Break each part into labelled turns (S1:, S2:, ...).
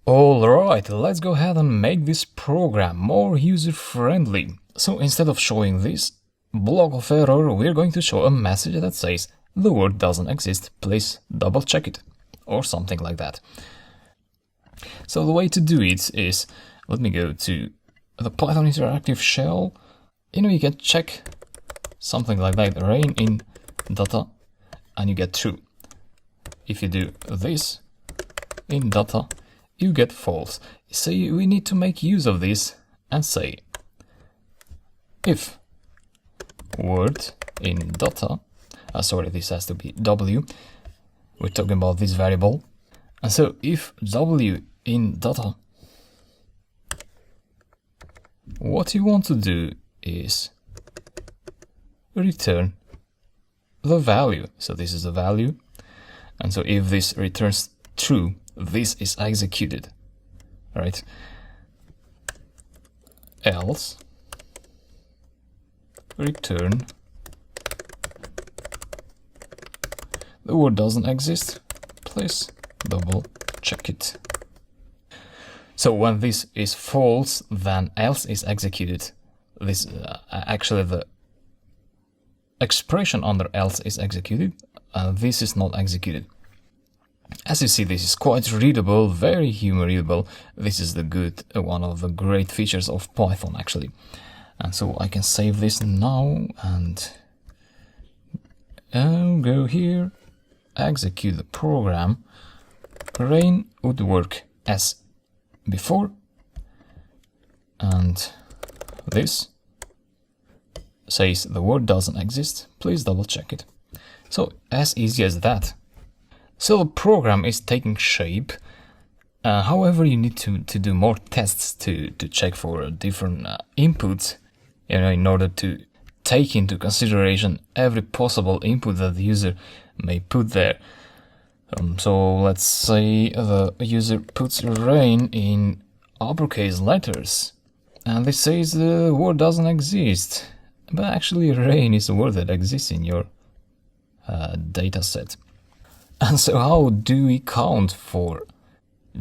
S1: Alright, let's go ahead and make this program more user-friendly. So instead of showing this block of error, we're going to show a message that says the word doesn't exist, please double check it, or something like that. So the way to do it is, let me go to the Python interactive shell. You can check something like that, rain in data, and you get true. If you do this in data, you get false. So we need to make use of this and say if word in data, sorry, this has to be w, we're talking about this variable, and so if w in data, what you want to do is return the value. So this is the value, and so if this returns true, this is executed, right? Else return the word doesn't exist, please double check it. So when this is false, then else is executed. This actually the expression under else is executed, and this is not executed. As you see, this is quite readable, very human readable. This is the good, one of the great features of Python actually. And so I can save this now and go here, execute the program. Rain would work as before, and this says the word doesn't exist, please double check it. So as easy as that. So the program is taking shape. However, you need to do more tests to check for different inputs, in order to take into consideration every possible input that the user may put there. So let's say the user puts rain in uppercase letters, and this says the word doesn't exist, but actually rain is a word that exists in your data set. And so how do we count for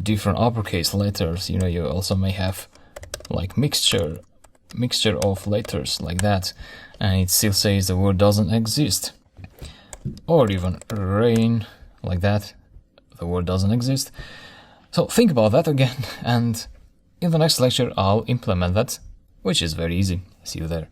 S1: different uppercase letters? You also may have like mixture of letters like that, and it still says the word doesn't exist. Or even rain like that, the word doesn't exist. So think about that again, and in the next lecture I'll implement that, which is very easy. See you there.